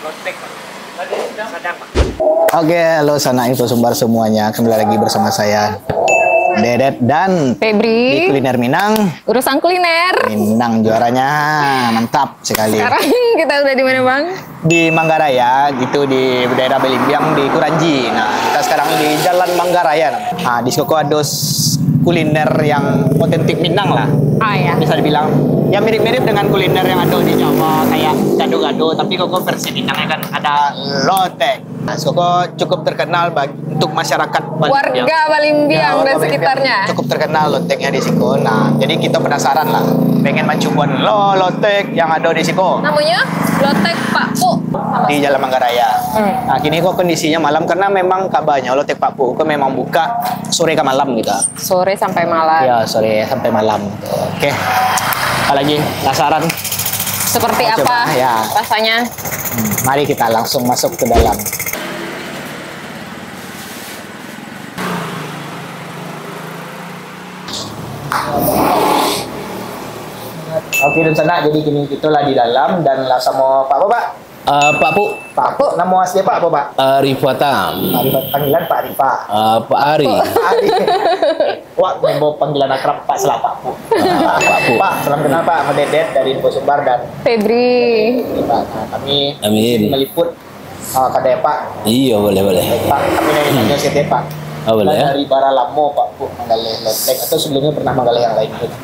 Lotek, Pak. Tadi sedang, Pak. Oke, halo Sanak Info Sumbar semuanya. Kembali lagi bersama saya Dedet dan Febri di Kuliner Minang. urusan kuliner. Minang juaranya mantap sekali. Sekarang kita udah di mana, Bang? Di Manggaraya, gitu di daerah Belimbiang di Kuranji. Nah, kita sekarang di Jalan Manggaraya. Nah, di Skoko ada kuliner yang otentik Minang lah. Ah ya. Bisa dibilang ya mirip-mirip dengan kuliner yang ada di Jawa kayak gado-gado, tapi kok versi Minangnya kan ada lotek. Nah, Skoko cukup terkenal untuk masyarakat Balimbiang. Warga Balimbiang Ya, dan warga sekitarnya. cukup terkenal loteknya di Siko. Nah, jadi kita penasaran lah, pengen mencoba lotek yang ada di Siko Namanya Lotek Pak Pu. di Jalan Manggaraya. Nah, kini kok kondisinya malam karena memang kabarnya lotek Pak Pu kok memang buka sore ke malam gitu. Sore sampai malam. Ya, sore sampai malam. Oke. Apalagi penasaran? Seperti Mau apa coba? Ya. rasanya? Mari kita langsung masuk ke dalam. Oke, dan sana jadi kini itulah di dalam dan lah sama Pak apa, Pak? Pak Pu, Pak Pu, nama asli Pak apa, Pak? Rifata, Panggilan Pak Rifa. Pak Ari, Pak Ari. Wah, membawa panggilan akrab Pak Selah Pak Pu. Pak Pu. Pak, salam kenal Pak, Ahmad Dedet dari Info Sumbar dan Febri. Pak. Nah, kami Amin. meliput kadai Pak. Iya boleh. Pak, kami nanya sih Pak. Boleh ya. Dari Baralamo Pak Pu, menggalih lotek atau sebelumnya pernah menggalih yang lain gitu?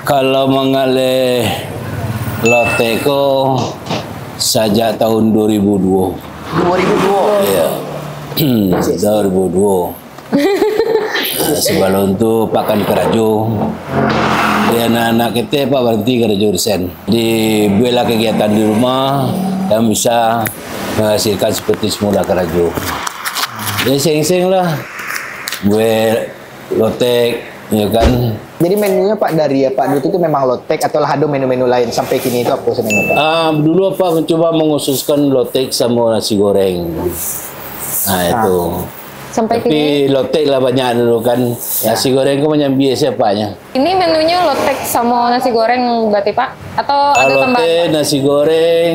Kalau mengalih loteko sejak tahun 2002. 2002. Iya. 2002. Sebelum itu pakan kerajo. Di anak-anak kita Pak berhenti kerajo resen. Di bela kegiatan di rumah dan bisa menghasilkan seperti semula kerajo. Ya sing-sing lah. Gue lotek, ya kan. Jadi menunya Pak dari ya Pak dulu itu memang lotek atau ada menu-menu lain sampai kini itu apa sebenarnya Pak? Dulu apa mencoba mengkhususkan lotek sama nasi goreng. Nah itu. Sampai Tapi kini. lotek lah banyak dulu kan. Nasi goreng kok macam biasa Paknya. Ini menunya lotek sama nasi goreng berarti Pak? Atau ada Lotek, tambahan? nasi goreng,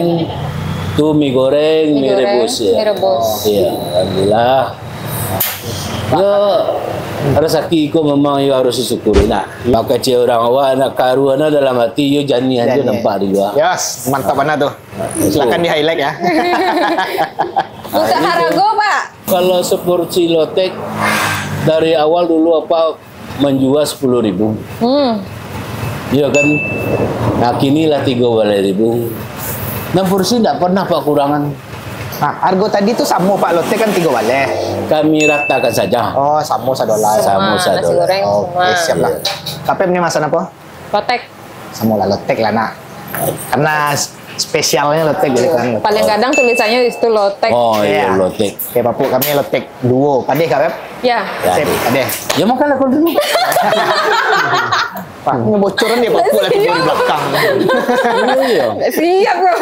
tuh mie goreng, mie rebus ya. Mie rebus. Iya, alhamdulillah. Ya, rezeki ku memang ya harus disyukuri nak. Maka cie orang awak nak karuana dalam hati yo janian tu nampak juga. Yes, mantap mana tuh. Silakan di highlight ya. Buka harago Pak. Kalau seporsi lotek dari awal dulu apa menjual 10.000. Iya kan. Nah kini lah 3.000. Nah porsi tidak pernah Pak kurangan. Nah, harga tadi tuh sama Pak lotek kan 3 baleh. Kami ratakan saja. Oh, sama $1. Sama Nasi $1. goreng Oke, semua. siap lah. Tapi ini masan apa? Lotek. Sama lah lotek lah nak. Karena spesialnya lotek gitu kan. Paling kadang tulisannya di situ lotek. Oh iya Iya. lotek. Oke, Pak Pu, kami lotek duo. Padeh Kak Beb? Ya. Ya. Sip, padeh. Ya makanya kalau dulu. Pak, ngebocoran dia Pak Pu lagi di belakang. Iya. Nggak siap kok.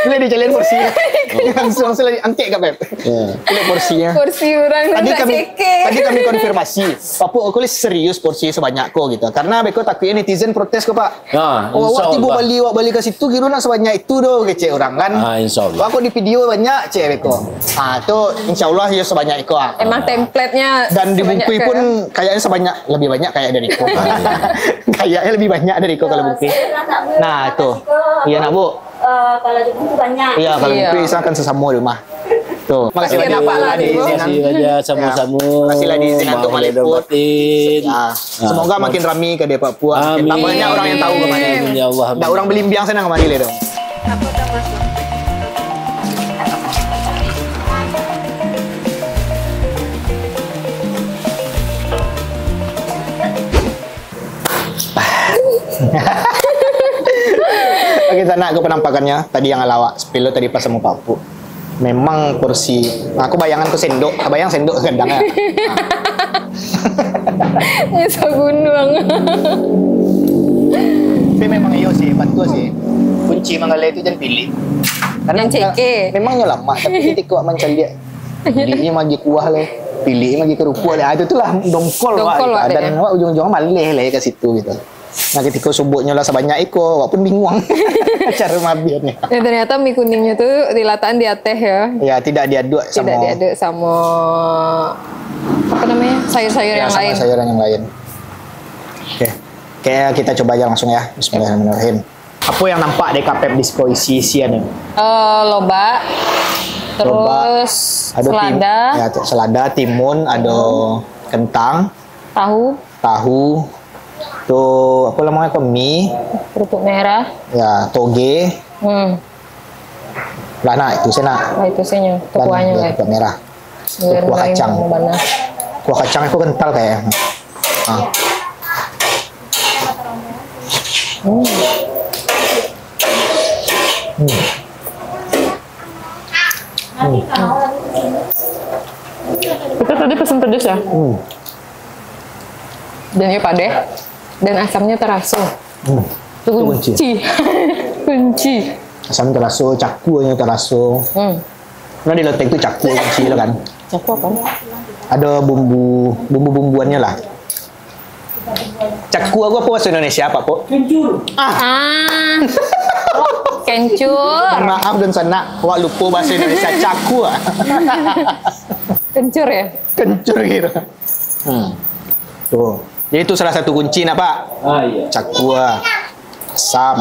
Boleh dicaliin porsinya. Langsung lagi angkek Kak Beb. Lihat porsinya. Kursi orang Tadi tak kami, ceke. tadi kami konfirmasi, Pak Pu, aku serius porsi sebanyak kok gitu. Karena beko takutnya netizen protes kok Pak. Nah, Oh, insya waktu Allah. balik ke situ kira nak sebanyak itu doh kece orang kan. Insya Allah. Aku di video banyak cek beko. Itu insya Allah ya sebanyak itu. Emang template-nya Dan di sebanyak bungkui ke- pun kayaknya lebih banyak kayak dari Iko. Kayaknya lebih banyak dari Iko kalau bungkui. Nah, itu. Iya nak Bu. Kalau di buku banyak. Iya, kalau Iya. bungkui saya kan sesama rumah. Tuh, makasih Oke, banyak apa Pak lagi, Bu? diizinkan. Terima kasih aja sama-sama. Ya, makasih diizinkan untuk meliput. Ya, semoga makin ramai ke Depok Papua. Makin Amin. banyak orang yang tahu kemana. Amin, ya Allah. Ada orang Belimbiang sana kemana le dong. Aku udah masuk. Oke, sana aku penampakannya tadi yang alawak. Sepilo tadi pas sama Papu. Memang porsi. Nah, aku bayangan ke sendok. Bayang sendok gendangnya. Nyesel gunung. Tapi memang iya sih, bantu sih. Kunci Manggala itu jangan pilih. Karena Yang ceke. memangnya lama, tapi ketika awak mencari dia, pilihnya magi kuah le, pilihnya magi kerupuk le. Itu tuh lah dongkol Dongkol Wak, Wak, gitu. Dan ya. awak ujung-ujungnya malih le ke situ gitu. Nah ketika subuhnya lah sebanyak iko, walaupun bingung cara mabiannya. Ya ternyata mie kuningnya tuh dilataan di teh ya. Ya tidak diaduk sama. Tidak diaduk sama apa namanya sayur-sayur Ya, yang sama lain. sayuran yang lain. Oke, kayak kita coba aja langsung ya. Bismillahirrahmanirrahim. Apa yang nampak di kapep disco isian ini? Loba, terus Ada selada, ya, selada, timun, ada kentang, tahu, tuh apa namanya tuh mie, kerupuk merah. ya toge, lah nah itu sana. Nah itu sih nya, kuahnya ya, lah. kuah merah, Biar kuah nggak kacang. yang panas. Kuah kacang itu kental kayak. Ah. Kita tadi pesen pedas ya. Dan ya pade. Dan asamnya terasa. Itu kunci. Kunci. Asam terasa, cakunya terasa. Nah di lotek itu caku kunci lah kan. Caku apa? Ada bumbu-bumbuannya lah. Caku aku apa bahasa Indonesia apa kok? Kencur. Maaf dan sana, wak lupa bahasa Indonesia caku. Kencur ya? Kencur gitu. Tuh. Jadi itu salah satu kunci nak Pak. Iya. Caku, asam.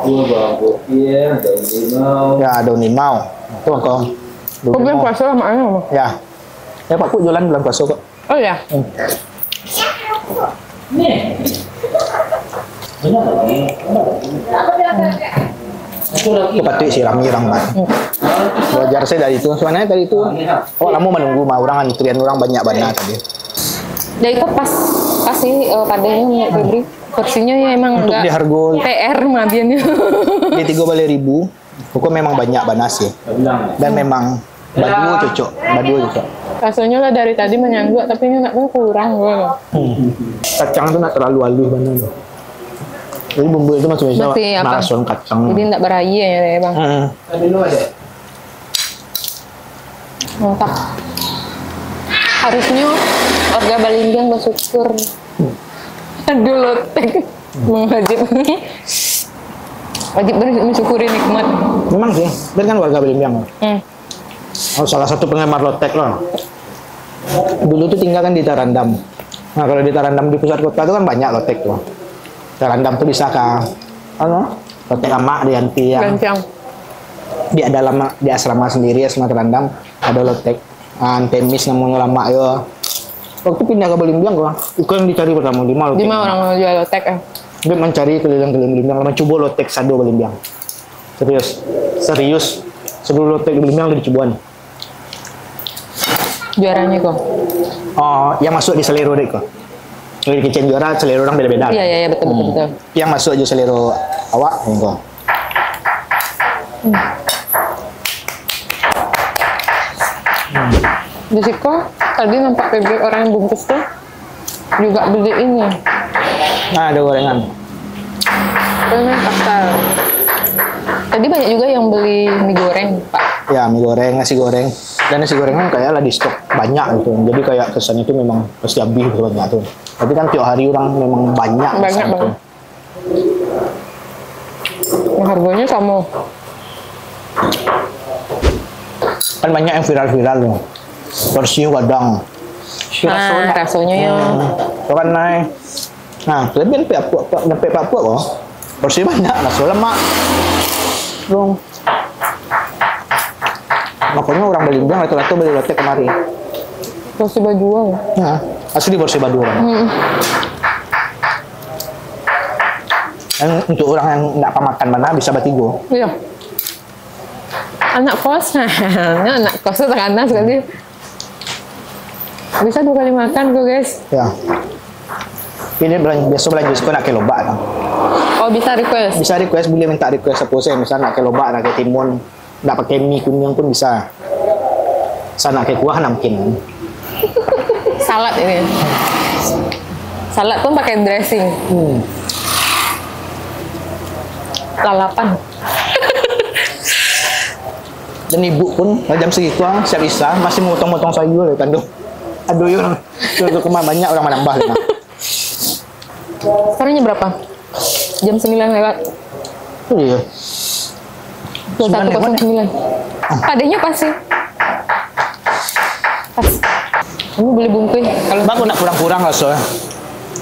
Bawang putih, daun limau. Ya daun limau. Itu kok. Kok bulan puasa lah makanya apa? Ya. Ya Pak Ku jualan bulan puasa kok. Oh ya? Itu patut sirami orang Pak. Belajar saya dari itu. Soalnya dari itu. Oh lama menunggu mah orang antrian orang banyak banget tadi. Jadi itu pas sih padanya menurut Febri. Porsinya ya emang Untuk di enggak harga PR mabiannya. di 3.000 pokok memang banyak banas sih. Dan memang badu cocok. Rasanya lah dari tadi menyangguk tapi ini enggak kurang gue. Kacang itu nak terlalu halus mana tuh. Jadi bumbu itu maksudnya Berarti apa? marason kacang. Jadi enggak berayi ya bang. Mantap. Harusnya warga Balimbing bersyukur. Aduh lotek. Wajib mensyukuri nikmat. Memang sih, dan kan warga Belimbing. Oh, salah satu penggemar lotek loh. Dulu tuh tinggal kan di Tarandam. Nah kalau di Tarandam di pusat kota itu kan banyak lotek tuh. Tarandam tuh bisa ke, lotek lama di Anti yang Gancang. di asrama sendiri asrama Tarandam ada lotek. Antemis namanya lama yo. Waktu pindah ke Belimbing gua, itu yang dicari pertama 5 lotek. 5 orang jual lotek ya. Dia mencari keliling-keliling Belimbing, mencoba lotek sado Belimbing. Serius. Sebelum lotek di Belimbing ada dicobuan. Juaranya kok. Oh, yang masuk di selero deh kok. Di kitchen juara selero orang beda-beda. Iya betul. Yang masuk aja selero awak ini kok. Di Siko tadi nampak Febri orang yang bungkus tuh juga beli ini. Nah, ada gorengan. Gorengan pastel. Tadi banyak juga yang beli mie goreng, Pak. Ya, mie goreng, nasi goreng. Dan nasi gorengnya kayak lah di stok banyak gitu. Jadi kayak kesannya itu memang pasti habis gitu banyak tuh. Tapi kan tiap hari orang memang banyak. Banyak banget. Yang harganya sama. Kan banyak yang viral-viral tuh. Porsinya kadang. Rasanya ya. Itu kan naik. Nah, lebih sampai Pak Puak kok. Porsinya banyak, nasi lemak. Dong. Makanya orang Belimbing rata-rata beli lotek kemari. Porsi baju ya. Nah, asli porsi badu orang. Dan untuk orang yang nggak pemakan mana bisa batigo. Iya. Anak kos, anak kos itu terkena sekali. Bisa 2 kali makan tuh guys. Ya. Ini biasa belanja suka nak ke loba kan. Oh bisa request. Bisa request, boleh minta request apa saya. Misalnya nak ke loba, nak ke timun, nak pakai mie kuning pun bisa. Sana nak ke kuah mungkin. Salad ini. Salad pun pakai dressing. Lalapan. Dan ibu pun jam segitu siap isa masih motong-motong sayur ya tandu. Aduh yun. Itu kemana banyak orang menambah. Sekarang jam berapa? Jam 9 lewat. Iya. 21.09. Padanya pas sih. Pas. Kamu beli bungkus kalau Mbak, aku nak kurang-kurang lah soalnya.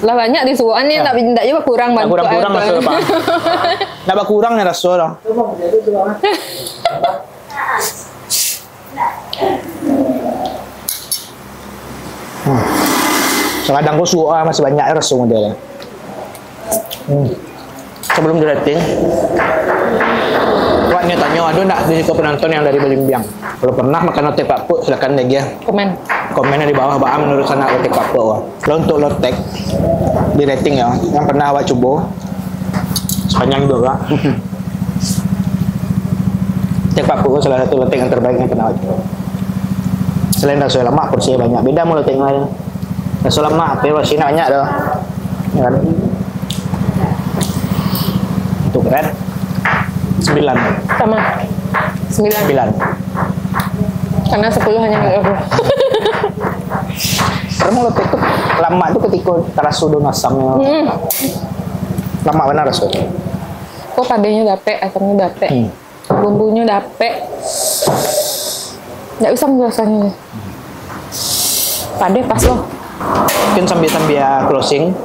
lah banyak di suan ni tak juga kurang Nak bantu. kurang-kurang lah soalnya, Pak. Nak kurang ya rasa lah. Sekadang aku suka masih banyak rasa modelnya. Sebelum di rating, Waknya tanya, ada nak di penonton yang dari Belimbing? Kalau pernah makan lotek Pak Puk, silakan lagi ya. Komennya di bawah, Pak, menurut sana lotek Pak Puk. Kalau untuk lotek di rating ya, yang pernah awak coba sepanjang juga, Pak. Lotek Pak Puk salah satu lotek yang terbaik yang pernah awak coba. Selain rasa lemak, porsinya banyak. Beda mau lotek lain. Rasa lemak, tapi porsinya banyak dah. Ya kan? Itu keren. 9. Sama 9. Karena 10 hanya milik aku. Karena lotek itu lama itu ketika terasa udah masamnya. Lama benar rasanya. Kok cabenya dapet, asamnya dapet, bumbunya dapet. Nggak bisa menjelaskannya. Pade pas loh. Mungkin sambil closing,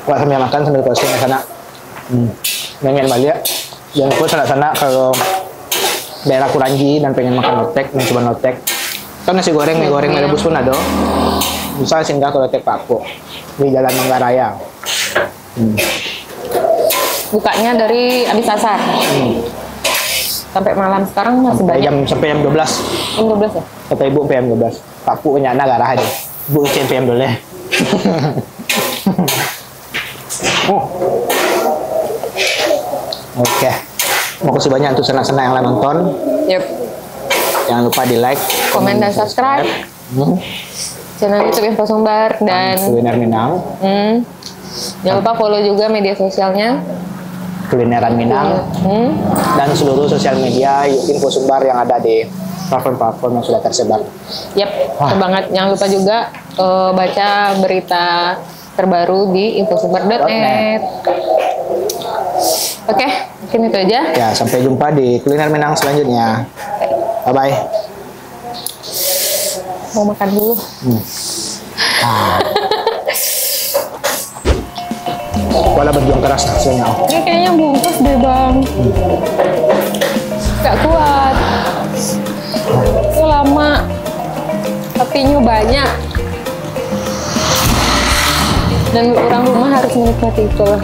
kalau sambil makan sambil closing ke sana. Pengen balik. Jangan lupa sana kalau daerah Kuranji dan pengen makan lotek, mencoba lotek. Kan nasi goreng, mie goreng, mie rebus pun ada. Bisa singgah ke lotek Pak Puk di Jalan Manggaraya. Bukanya dari abis asar. Sampai malam sekarang masih banyak. Sampai jam 12. Jam 12 ya? Kata ibu PM 12. Pak Puk punya anak garah aja. Bu ucien PM dulu ya. Oke. Makasih banyak untuk senang-senang yang lain nonton. Yep. Jangan lupa di like, Komen dan subscribe. Channel YouTube Info Sumbar dan Kuliner Minang. Jangan lupa follow juga media sosialnya. Kulineran Minang. Dan seluruh sosial media Info Sumbar yang ada di platform-platform yang sudah tersebar. Yap, betul banget. Jangan lupa juga baca berita terbaru di infosumbar.net. Oke, mungkin itu aja. Ya, sampai jumpa di Kuliner Minang selanjutnya. Bye-bye. Mau makan dulu. Wala berjuang keras hasilnya. Ini kayaknya bungkus deh, Bang. Gak kuat. Itu lama. Tapinya banyak. Dan orang rumah harus menikmati itu lah.